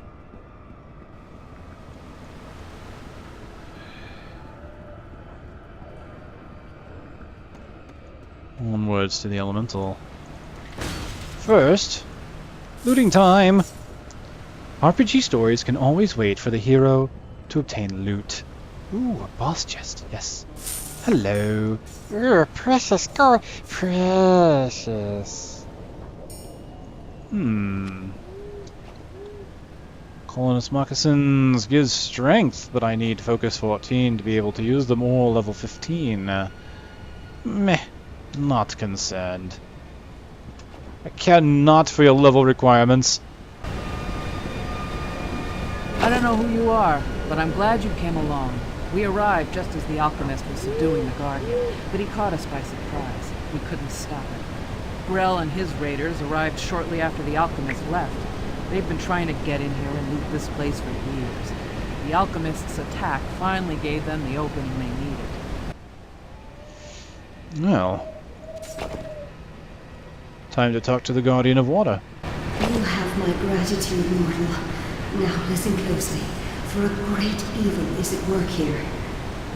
Onwards to the elemental. First, looting time! RPG stories can always wait for the hero to obtain loot. Ooh, a boss chest. Yes. Hello. Ooh, precious gold. Precious. Colonist moccasins gives strength, but I need focus 14 to be able to use them, or level 15. Meh. Not concerned. I care not for your level requirements. I don't know who you are, but I'm glad you came along. We arrived just as the alchemist was subduing the Guardian, but he caught us by surprise. We couldn't stop it. Grell and his raiders arrived shortly after the alchemist left. They've been trying to get in here and loot this place for years. The alchemist's attack finally gave them the opening they needed. Well. Time to talk to the Guardian of Water. You have my gratitude, mortal. Now listen closely, for a great evil is at work here.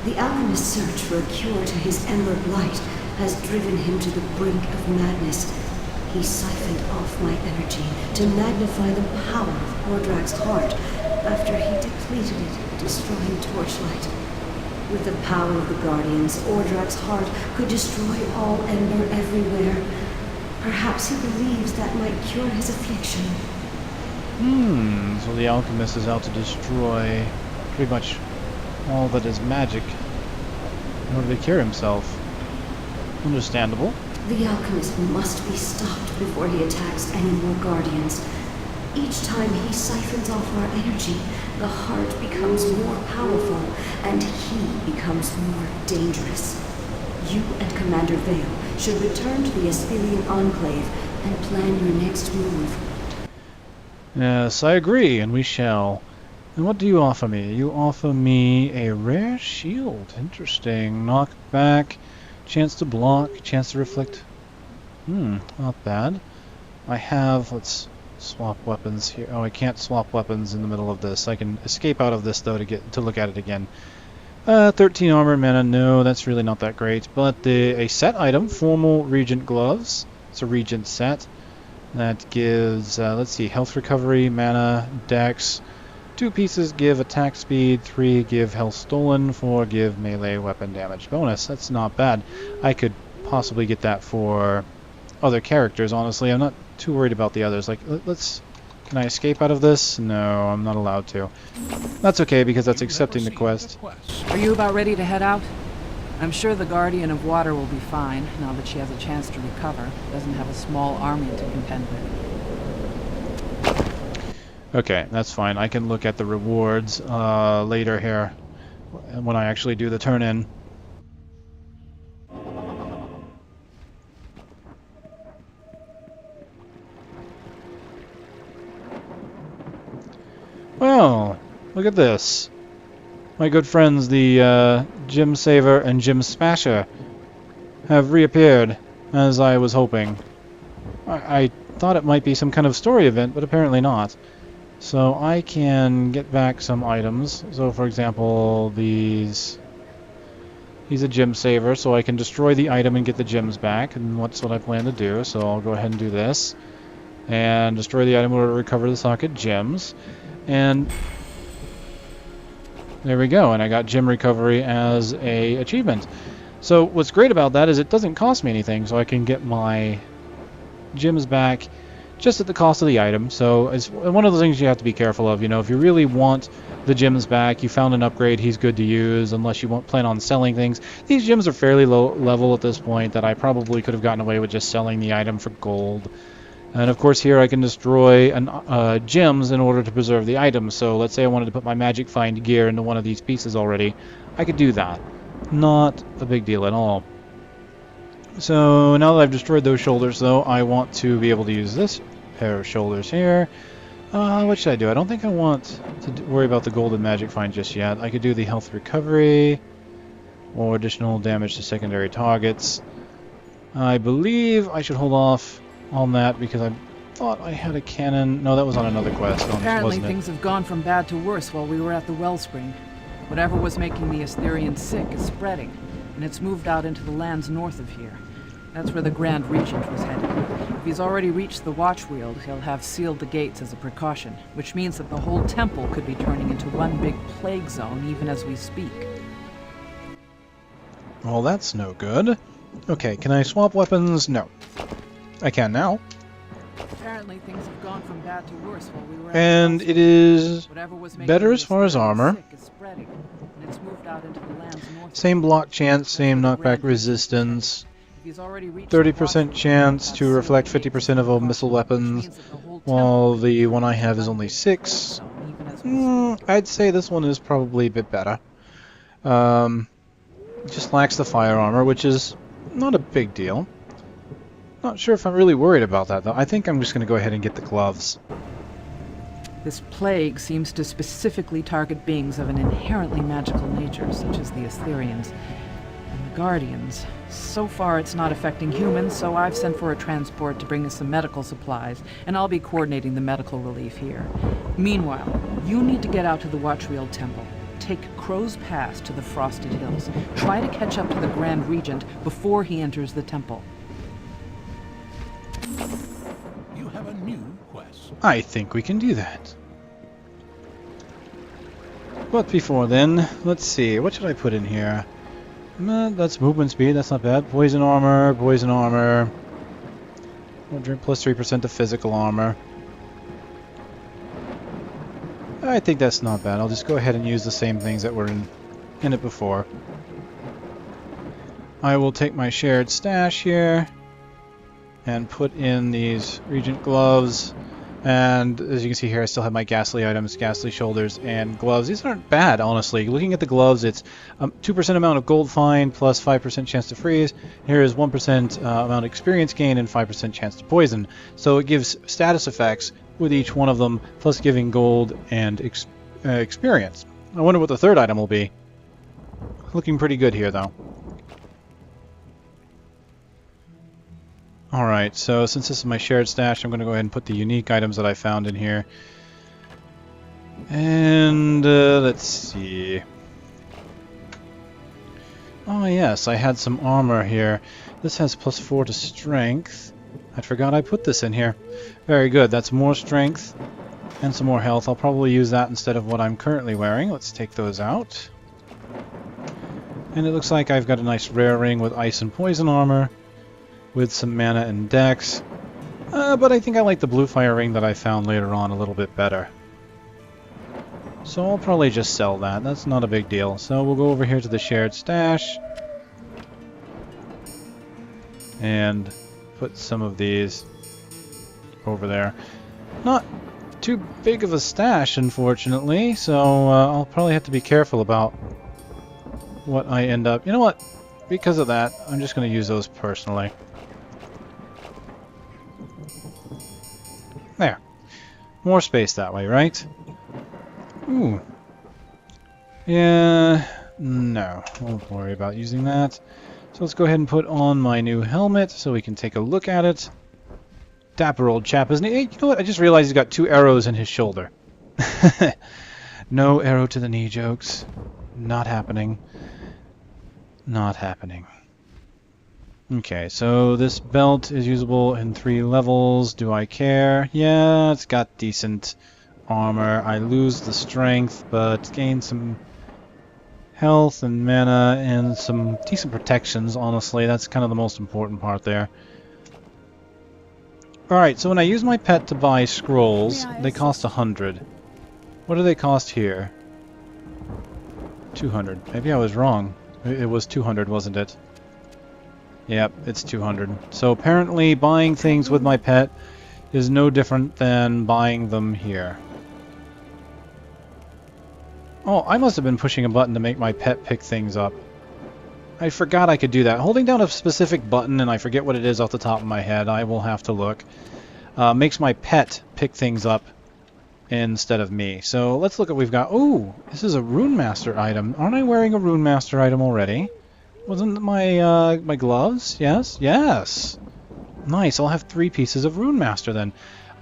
The alchemist's search for a cure to his emerald blight has driven him to the brink of madness. He siphoned off my energy to magnify the power of Mordrox's heart after he depleted it, destroying Torchlight. With the power of the Guardians, Mordrox's heart could destroy all ember everywhere. Perhaps he believes that might cure his affliction. So the alchemist is out to destroy pretty much all that is magic in order to cure himself. Understandable. The alchemist must be stopped before he attacks any more Guardians. Each time he siphons off our energy, the heart becomes more powerful, and he becomes more dangerous. You and Commander Vale should return to the Assyrian Enclave and plan your next move. Yes, I agree, and we shall. And what do you offer me? You offer me a rare shield. Interesting. Knockback, chance to block, chance to reflect. Not bad. I have, let's swap weapons here. Oh, I can't swap weapons in the middle of this. I can escape out of this, though, to look at it again. 13 armor and mana, no, that's really not that great. But a set item, formal Regent gloves. It's a Regent set. That gives, let's see, health recovery, mana, dex. 2 pieces give attack speed, 3 give health stolen, 4 give melee weapon damage bonus. That's not bad. I could possibly get that for other characters, honestly. I'm not too worried about the others. Like, let's... Can I escape out of this? No, I'm not allowed to. That's okay, because that's accepting the quest. Are you about ready to head out? I'm sure the Guardian of Water will be fine, now that she has a chance to recover. Doesn't have a small army to contend with. Okay, that's fine. I can look at the rewards later here, when I actually do the turn-in. Well, look at this. My good friends, the Gem Saver and Gem Smasher, have reappeared, as I was hoping. I thought it might be some kind of story event, but apparently not. So I can get back some items. So, for example, he's a Gem Saver, so I can destroy the item and get the gems back, and that's what I plan to do. So I'll go ahead and do this. And destroy the item in order to recover the socket gems. And there we go, and I got gem recovery as a achievement. So what's great about that is it doesn't cost me anything, so I can get my gems back just at the cost of the item. So it's one of the things you have to be careful of. You know, if you really want the gems back, you found an upgrade, he's good to use, unless you plan on selling things. These gems are fairly low level at this point that I probably could have gotten away with just selling the item for gold. And of course here I can destroy gems in order to preserve the items. So let's say I wanted to put my magic find gear into one of these pieces already. I could do that. Not a big deal at all. So now that I've destroyed those shoulders, though, I want to be able to use this pair of shoulders here. What should I do? I don't think I want to worry about the golden magic find just yet. I could do the health recovery or additional damage to secondary targets. I believe I should hold off on that because I thought I had a cannon. No, that was on another quest. Apparently things have gone from bad to worse while we were at the wellspring. Whatever was making the Assyrians sick is spreading, and it's moved out into the lands north of here. That's where the Grand Regent was headed. If he's already reached the Watchweald, he'll have sealed the gates as a precaution, which means that the whole temple could be turning into one big plague zone even as we speak. Well, that's no good. Okay, can I swap weapons? No. I can now. Apparently things have gone from bad to worse while we were at And the it is Whatever was making better me as far as scared and armor. sick is spreading, and it's moved out into the lands north. Same block chance, same That's where the knockback Grand resistance. If he's already reached the 30% crossroads, chance that's to reflect sealed 50% of all gates, missile which weapons, means that the whole while temple the one I is have is only under 6. zone, even as we speak. I'd say this one is probably a bit better. Just lacks the fire armor, which is not a big deal. Not sure if I'm really worried about that, though. I think I'm just going to go ahead and get the gloves. This plague seems to specifically target beings of an inherently magical nature, such as the Assyrians and the Guardians. So far, it's not affecting humans, so I've sent for a transport to bring us some medical supplies, and I'll be coordinating the medical relief here. Meanwhile, you need to get out to the Watchriel Temple. Take Crow's Pass to the Frosted Hills. Try to catch up to the Grand Regent before he enters the temple. You have a new quest. I think we can do that. But before then, let's see. What should I put in here? That's movement speed. That's not bad. Poison armor. Poison armor. Plus 3% to physical armor. I think that's not bad. I'll just go ahead and use the same things that were in it before. I will take my shared stash here and put in these Regent gloves. And as you can see here, I still have my ghastly items, ghastly shoulders, and gloves. These aren't bad, honestly. Looking at the gloves, it's 2% amount of gold fine plus 5% chance to freeze. Here is 1% amount of experience gain and 5% chance to poison. So it gives status effects with each one of them, plus giving gold and experience. I wonder what the third item will be. Looking pretty good here, though. Alright, so since this is my shared stash, I'm going to go ahead and put the unique items that I found in here. And let's see. Oh yes, I had some armor here. This has plus 4 to strength. I forgot I put this in here. Very good, that's more strength and some more health. I'll probably use that instead of what I'm currently wearing. Let's take those out. And it looks like I've got a nice rare ring with ice and poison armor, with some mana and dex. But I think I like the blue fire ring that I found later on a little bit better. So I'll probably just sell that. That's not a big deal. So we'll go over here to the shared stash and put some of these over there. Not too big of a stash, unfortunately, so I'll probably have to be careful about what I end up... You know what? Because of that, I'm just going to use those personally. There. More space that way, right? Ooh. Yeah, no. Won't worry about using that. So let's go ahead and put on my new helmet so we can take a look at it. Dapper old chap, isn't he? Hey, you know what? I just realized he's got 2 arrows in his shoulder. No arrow to the knee jokes. Not happening. Not happening. Okay, so this belt is usable in 3 levels. Do I care? Yeah, it's got decent armor. I lose the strength, but gain some health and mana and some decent protections, honestly. That's kind of the most important part there. Alright, so when I use my pet to buy scrolls, they cost 100. What do they cost here? 200. Maybe I was wrong. It was 200, wasn't it? Yep, it's 200. So apparently buying things with my pet is no different than buying them here. Oh, I must have been pushing a button to make my pet pick things up. I forgot I could do that. Holding down a specific button, and I forget what it is off the top of my head, I will have to look, makes my pet pick things up instead of me. So let's look at what we've got. Ooh, this is a Rune Master item. Aren't I wearing a Rune Master item already? Wasn't my my gloves? Yes? Yes! Nice, I'll have 3 pieces of Rune Master then.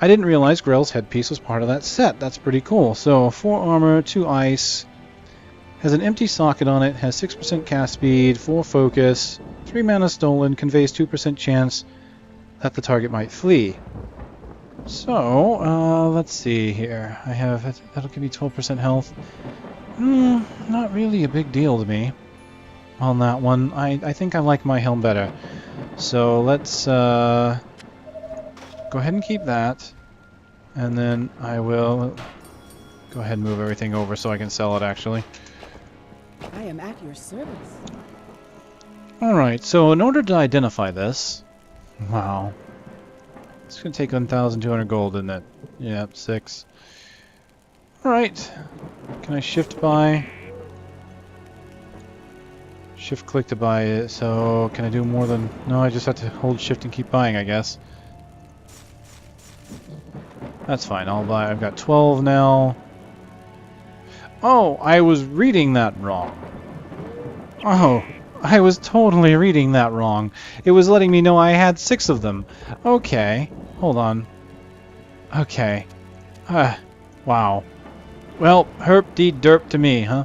I didn't realize Grell's headpiece was part of that set. That's pretty cool. So 4 armor, 2 ice, has an empty socket on it, has 6% cast speed, 4 focus, 3 mana stolen, conveys 2% chance that the target might flee. So, let's see here. I have, that'll give me 12% health. Not really a big deal to me. on that one. I think I like my helm better. So let's go ahead and keep that. And then I will go ahead and move everything over so I can sell it, actually. I am at your service. Alright, so in order to identify this... Wow. It's going to take 1,200 gold, isn't it? Yeah, 6. Alright. Can I shift buy? Shift click to buy it, so can I do more than... No, I just have to hold shift and keep buying, I guess. That's fine, I'll buy... I've got 12 now. Oh, I was reading that wrong. Oh, I was totally reading that wrong. It was letting me know I had 6 of them. Okay, hold on. Okay. Wow. Well, herp dee derp to me, huh?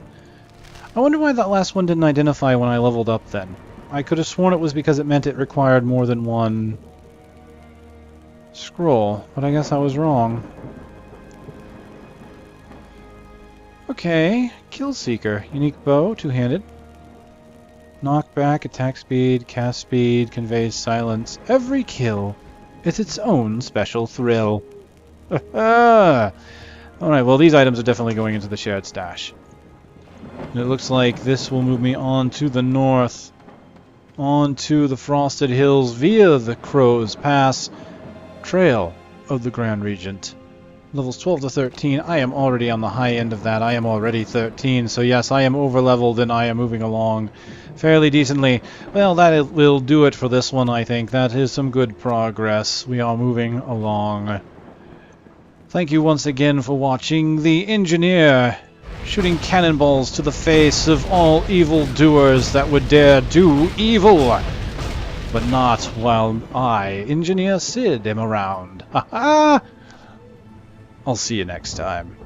I wonder why that last one didn't identify when I leveled up then. I could have sworn it was because it meant it required more than one scroll, but I guess I was wrong. Okay, Killseeker. Unique bow, two-handed. Knockback, attack speed, cast speed, conveys silence. Every kill is its own special thrill. Alright, well these items are definitely going into the shared stash. And it looks like this will move me on to the north. On to the Frosted Hills via the Crow's Pass Trail of the Grand Regent. Levels 12 to 13. I am already on the high end of that. I am already 13. So yes, I am over-leveled and I am moving along fairly decently. Well, that will do it for this one, I think. That is some good progress. We are moving along. Thank you once again for watching The Engineer, shooting cannonballs to the face of all evildoers that would dare do evil. But not while I, Engineer Sid, am around. Ha ha! I'll see you next time.